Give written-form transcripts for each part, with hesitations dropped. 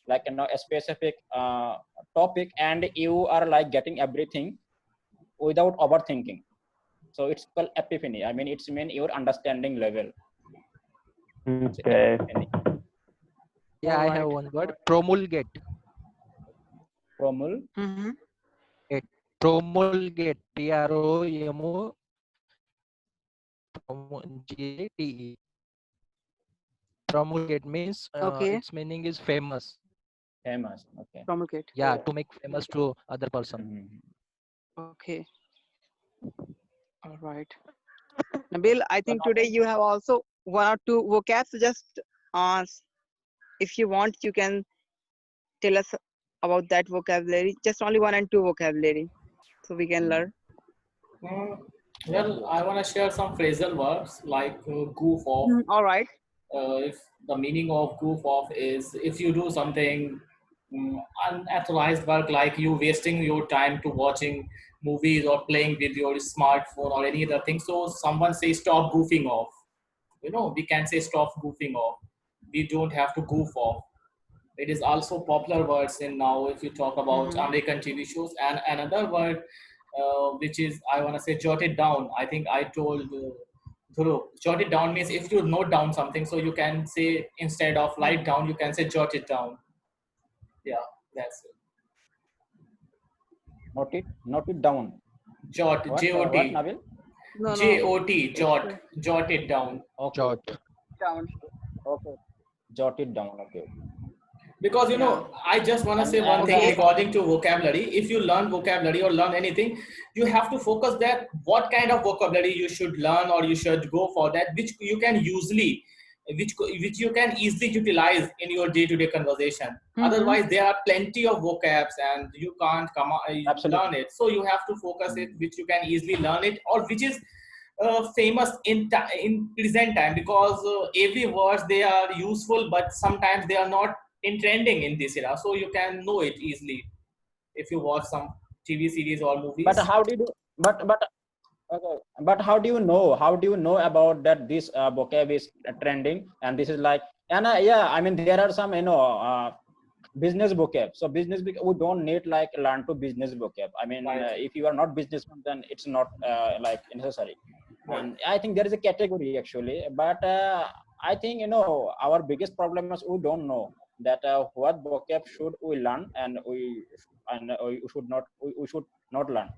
like a specific topic, and you are like getting everything without overthinking. So it's called epiphany. I mean, it's mean your understanding level. It's Okay. epiphany. Yeah, I have one word. Promulgate. Promul. Promulgate. Promulgate. Promulgate means its meaning is famous. Famous. Okay. Promulgate. Yeah, to make famous to other person. Okay. All right. Nabil, I think today you have also one or two vocabs. Just if you want, you can tell us about that vocabulary. Just only one and two vocabulary, so we can learn. Well, I want to share some phrasal verbs like goof off. All right. If the meaning of goof off is if you do something unauthorized work, like you wasting your time to watching movies or playing with your smartphone or any other thing. So someone says stop goofing off. We can say stop goofing off. We don't have to goof off. It is also popular words in now if you talk about American TV shows. And another word which is I want to say jot it down. I think I told Dhruv, jot it down means if you note down something, so you can say instead of write down, you can say jot it down. Yeah, that's it. Note it down. Jot, What, J-O-T. what, Nabil? No, J-O-T, jot it down. Okay. Jot. Down. Okay. Jot it down. Okay. Because I just want to say one thing regarding to vocabulary. If you learn vocabulary or learn anything, you have to focus that what kind of vocabulary you should learn or you should go for that, which you can which you can easily utilize in your day-to-day conversation. Otherwise, there are plenty of vocabs and you can't learn it. So you have to focus it which you can easily learn it or which is famous in present time, because every words they are useful, but sometimes they are not in trending in this era. So you can know it easily if you watch some TV series or movies. But how did you? Okay. But how do you know? How do you know about that this vocab is trending and this is like? And yeah, I mean there are some business vocab. So business we don't need like learn to business vocab. I mean if you are not businessman, then it's not like necessary. And I think there is a category actually, but I think our biggest problem is we don't know that what vocab should we learn and we should not learn.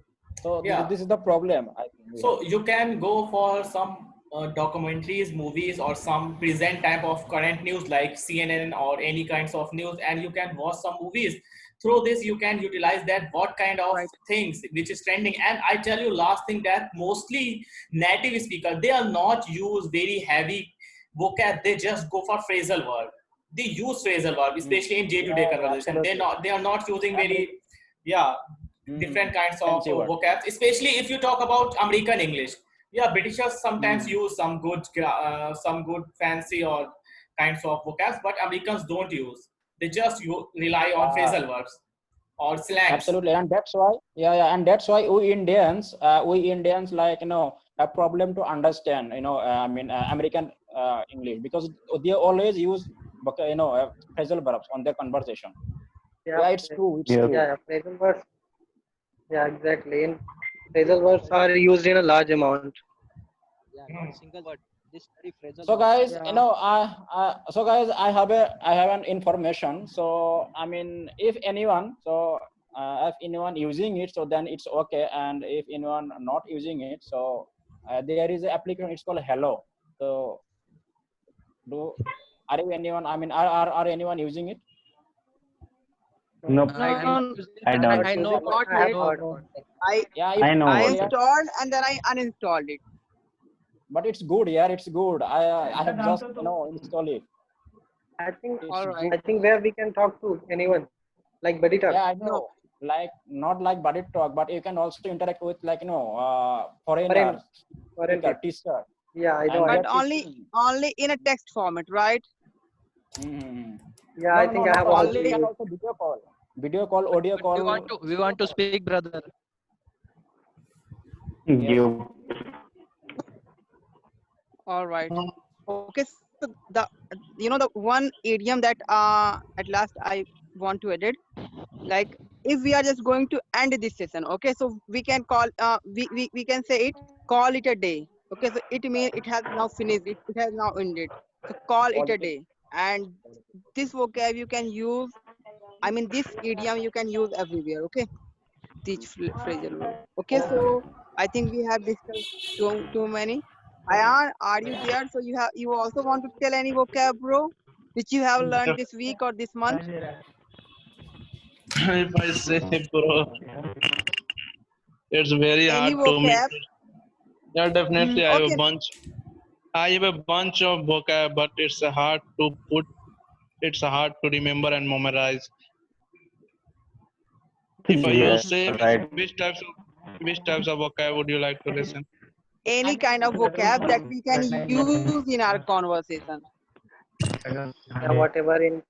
So this is the problem, I think. So you can go for some documentaries, movies, or some present type of current news like CNN or any kinds of news, and you can watch some movies. Through this, you can utilize that what kind of things which is trending. And I tell you last thing that mostly native speakers, they are not use very heavy vocab. They just go for phrasal verb. They use phrasal verb, especially in day-to-day conversation. They are not using very different kinds of vocabs, especially if you talk about American English. Yeah, Britishers sometimes use some good fancy or kinds of vocabs, but Americans don't use. They just rely on phrasal verbs or slangs. Absolutely, and that's why and that's why we Indians like a problem to understand I mean American English, because they always use phrasal verbs on their conversation. Yeah, it's true. Yeah, phrasal verbs. Yeah, exactly. And phrasal verbs are used in a large amount. Yeah, not single word. This very phrasal. So guys, I have an information. So I mean, if anyone using it, so then it's okay. And if anyone not using it, so there is an application. It's called Hello. So are anyone? I mean, are anyone using it? Nope. I don't. I don't. I know. I know. I installed and then I uninstalled it. But it's good, yeah, it's good. I have just installed it. I think Alright. I think where we can talk to anyone, like Buddy Talk. Yeah, I know. Like not like Buddy Talk, but you can also interact with like foreigners, teacher. Yeah, I know. But only in a text format, right? Yeah, I think I have also also. video call, audio call. We want to speak, brother. You. All right. Okay. So the the one idiom that at last I want to edit, like if we are just going to end this session, okay, so we can call we can say it, call it a day. Okay, so it means it has now finished, it has now ended. So call it a day. And this vocab you can use, I mean this idiom you can use everywhere. Okay, teach phrasal verb. Okay, so I think we have discussed too many. Ayan, are you there? So you also want to tell any vocab, bro, which you have learned this week or this month? If I say, bro, it's very Any hard to me. vocab? Yeah, definitely. I have a Okay. bunch. I have a bunch of vocab, but it's hard to put. It's hard to remember and memorize. If I Yeah, use say right. which types of vocab would you like to listen? Any kind of vocab that we can use in our conversation. Yeah, whatever is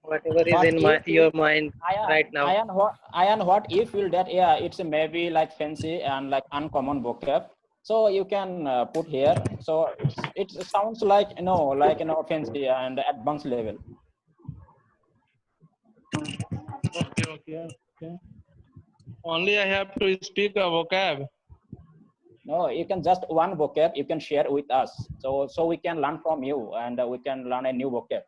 What in if your mind right now. what if will that, yeah, it's maybe like fancy and like uncommon vocab. So you can put here. So it sounds like fancy and advanced level. Okay. Only I have to speak a vocab. No, you can just one vocab you can share with us. So we can learn from you and we can learn a new vocab.